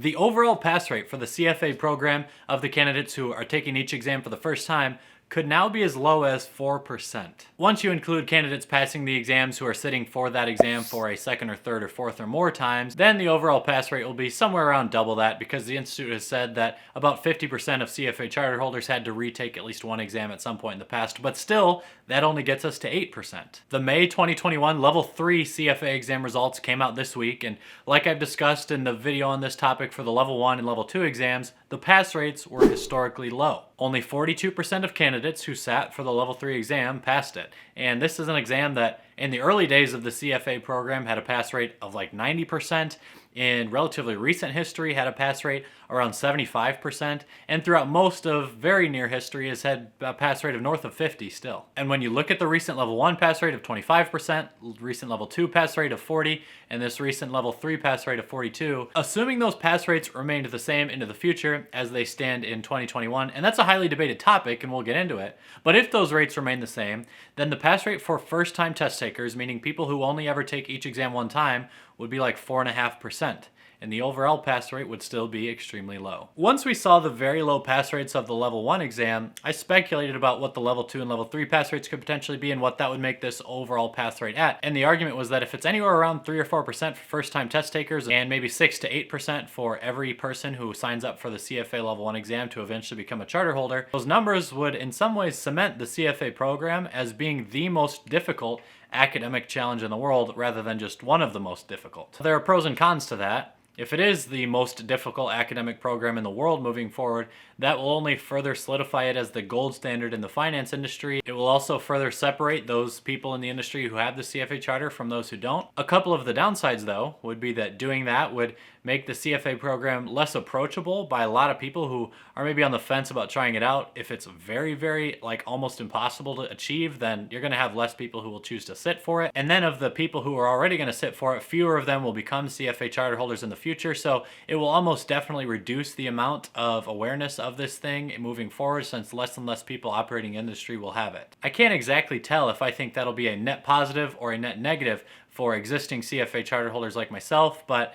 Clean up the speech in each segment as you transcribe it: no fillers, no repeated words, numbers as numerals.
The overall pass rate for the CFA program of the candidates who are taking each exam for the first time could now be as low as 4%. Once you include candidates passing the exams who are sitting for that exam for a second or third or fourth or more times, then the overall pass rate will be somewhere around double that, because the Institute has said that about 50% of CFA charter holders had to retake at least one exam at some point in the past, but still, that only gets us to 8%. The May 2021 Level 3 CFA exam results came out this week, and like I've discussed in the video on this topic for the Level 1 and Level 2 exams, the pass rates were historically low. Only 42% of candidates who sat for the Level 3 exam passed it. And this is an exam that in the early days of the CFA program had a pass rate of like 90%. In relatively recent history had a pass rate around 75%, and throughout most of very near history has had a pass rate of north of 50 still. And when you look at the recent Level 1 pass rate of 25%, recent Level 2 pass rate of 40, and this recent Level 3 pass rate of 42, assuming those pass rates remained the same into the future as they stand in 2021, and that's a highly debated topic and we'll get into it, but if those rates remain the same, then the pass rate for first-time test takers, meaning people who only ever take each exam one time, would be like 4.5%. And the overall pass rate would still be extremely low. Once we saw the very low pass rates of the Level 1 exam, I speculated about what the Level 2 and Level 3 pass rates could potentially be and what that would make this overall pass rate at. And the argument was that if it's anywhere around 3 or 4% for first-time test takers and maybe 6 to 8% for every person who signs up for the CFA Level 1 exam to eventually become a charter holder, those numbers would in some ways cement the CFA program as being the most difficult academic challenge in the world rather than just one of the most difficult. There are pros and cons to that. If it is the most difficult academic program in the world moving forward, that will only further solidify it as the gold standard in the finance industry. It will also further separate those people in the industry who have the CFA charter from those who don't. A couple of the downsides, though, would be that doing that would make the CFA program less approachable by a lot of people who are maybe on the fence about trying it out. If it's very, very, like almost impossible to achieve, then you're going to have less people who will choose to sit for it. And then of the people who are already going to sit for it, fewer of them will become CFA charter holders in the future. So it will almost definitely reduce the amount of awareness of this thing moving forward, since less and less people operating in industry will have it. I can't exactly tell if I think that'll be a net positive or a net negative for existing CFA charter holders like myself, but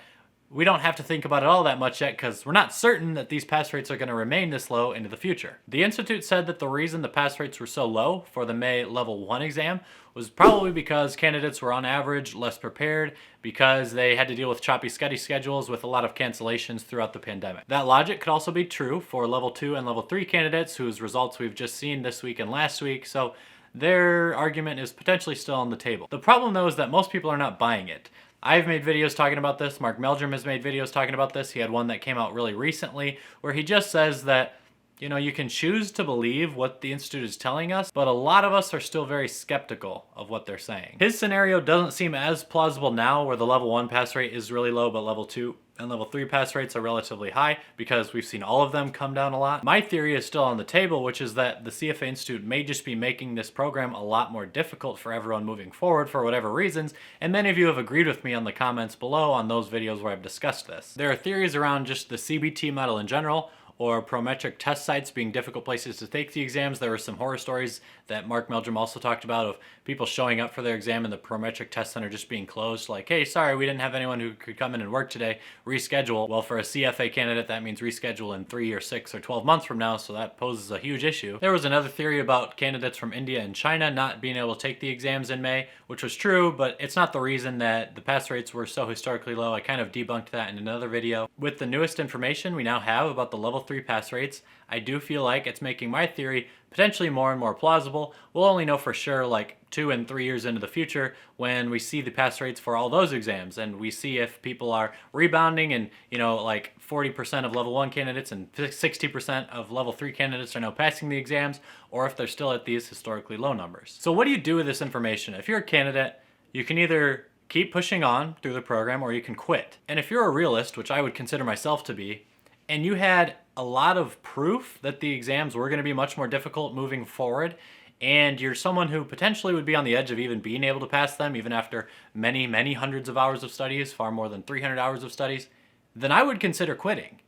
we don't have to think about it all that much yet because we're not certain that these pass rates are going to remain this low into the future. The Institute said that the reason the pass rates were so low for the May Level 1 exam was probably because candidates were on average less prepared, because they had to deal with choppy study schedules with a lot of cancellations throughout the pandemic. That logic could also be true for Level 2 and Level 3 candidates whose results we've just seen this week and last week, so their argument is potentially still on the table. The problem though is that most people are not buying it. I've made videos talking about this. Mark Meldrum has made videos talking about this. He had one that came out really recently where he just says that, you know, you can choose to believe what the Institute is telling us, but a lot of us are still very skeptical of what they're saying. His scenario doesn't seem as plausible now, where the Level 1 pass rate is really low, but Level 2 and Level 3 pass rates are relatively high, because we've seen all of them come down a lot. My theory is still on the table, which is that the CFA Institute may just be making this program a lot more difficult for everyone moving forward for whatever reasons, and many of you have agreed with me on the comments below on those videos where I've discussed this. There are theories around just the CBT model in general, or prometric test sites being difficult places to take the exams. There were some horror stories that Mark Meldrum also talked about of people showing up for their exam and the prometric test center just being closed. Like, hey, sorry, we didn't have anyone who could come in and work today. Reschedule. Well, for a CFA candidate, that means reschedule in 3 or 6 or 12 months from now, so that poses a huge issue. There was another theory about candidates from India and China not being able to take the exams in May, which was true, but it's not the reason that the pass rates were so historically low. I kind of debunked that in another video. With the newest information we now have about the Level 3 pass rates, I do feel like it's making my theory potentially more and more plausible. We'll only know for sure like 2 and 3 years into the future when we see the pass rates for all those exams, and we see if people are rebounding and, you know, like 40% of Level 1 candidates and 60% of Level 3 candidates are now passing the exams, or if they're still at these historically low numbers. So what do you do with this information? If you're a candidate, you can either keep pushing on through the program or you can quit. And if you're a realist, which I would consider myself to be, and you had a lot of proof that the exams were going to be much more difficult moving forward, and you're someone who potentially would be on the edge of even being able to pass them even after many, many hundreds of hours of studies, far more than 300 hours of studies, then I would consider quitting.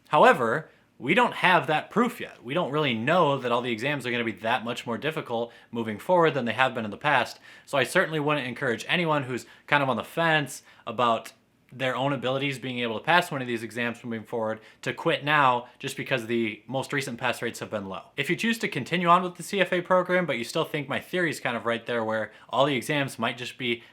However, we don't have that proof yet. We don't really know that all the exams are going to be that much more difficult moving forward than they have been in the past. So I certainly wouldn't encourage anyone who's kind of on the fence about their own abilities being able to pass one of these exams moving forward to quit now just because the most recent pass rates have been low. If you choose to continue on with the CFA program, but you still think my theory is kind of right there where all the exams might just be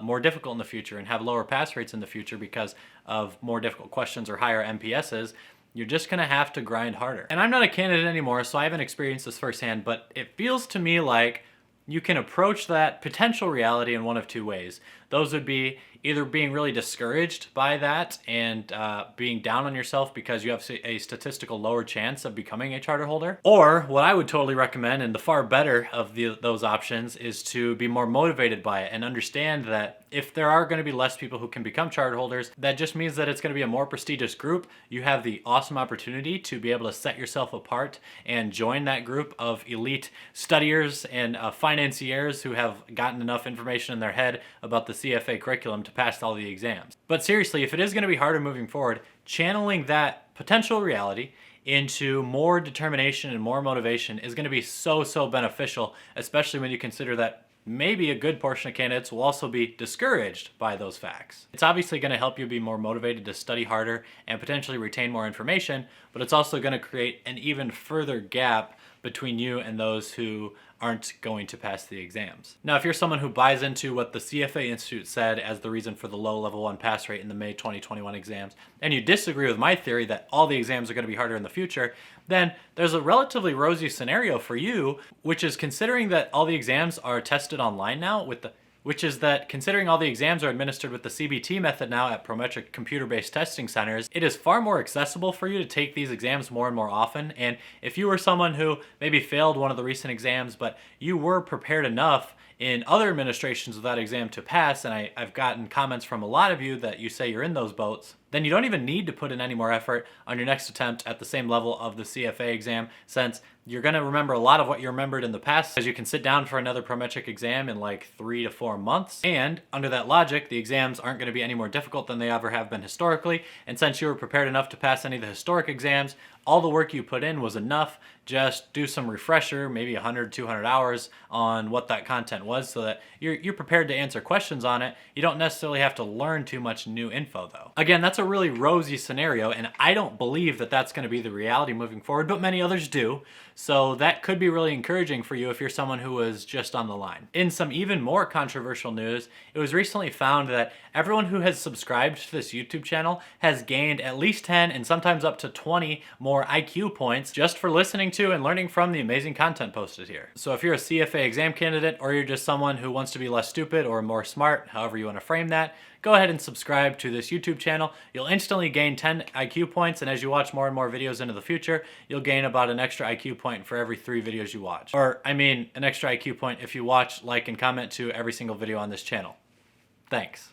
more difficult in the future and have lower pass rates in the future because of more difficult questions or higher MPSs, you're just gonna have to grind harder. And I'm not a candidate anymore, so I haven't experienced this firsthand, but it feels to me like you can approach that potential reality in one of two ways. Those would be either being really discouraged by that and being down on yourself because you have a statistical lower chance of becoming a charter holder. Or what I would totally recommend, and the far better of those options, is to be more motivated by it and understand that if there are going to be less people who can become charter holders, that just means that it's going to be a more prestigious group. You have the awesome opportunity to be able to set yourself apart and join that group of elite studiers and financiers who have gotten enough information in their head about the CFA curriculum to pass all the exams. But seriously, if it is going to be harder moving forward, channeling that potential reality into more determination and more motivation is going to be so beneficial, especially when you consider that maybe a good portion of candidates will also be discouraged by those facts. It's obviously going to help you be more motivated to study harder and potentially retain more information, but it's also going to create an even further gap between you and those who aren't going to pass the exams. Now, if you're someone who buys into what the CFA Institute said as the reason for the low level 1 pass rate in the May 2021 exams, and you disagree with my theory that all the exams are going to be harder in the future, then there's a relatively rosy scenario for you, which is considering that all the exams are tested online now considering all the exams are administered with the CBT method now at Prometric computer-based testing centers, it is far more accessible for you to take these exams more and more often. And if you were someone who maybe failed one of the recent exams, but you were prepared enough in other administrations of that exam to pass, and I've gotten comments from a lot of you that you say you're in those boats, then you don't even need to put in any more effort on your next attempt at the same level of the CFA exam, since you're going to remember a lot of what you remembered in the past, as you can sit down for another Prometric exam in like 3 to 4 months. And under that logic, the exams aren't going to be any more difficult than they ever have been historically. And since you were prepared enough to pass any of the historic exams, all the work you put in was enough. Just do some refresher, maybe 100, 200 hours on what that content was so that you're prepared to answer questions on it. You don't necessarily have to learn too much new info though. Again, that's a really rosy scenario, and I don't believe that that's going to be the reality moving forward, but many others do. So that could be really encouraging for you if you're someone who was just on the line. In some even more controversial news, it was recently found that everyone who has subscribed to this YouTube channel has gained at least 10 and sometimes up to 20 more IQ points just for listening to and learning from the amazing content posted here. So if you're a CFA exam candidate, or you're just someone who wants to be less stupid or more smart, however you want to frame that, go ahead and subscribe to this YouTube channel. You'll instantly gain 10 IQ points, and as you watch more and more videos into the future, you'll gain about an extra IQ point for every 3 videos you watch. Or, I mean, an extra IQ point if you watch, like, and comment to every single video on this channel. Thanks.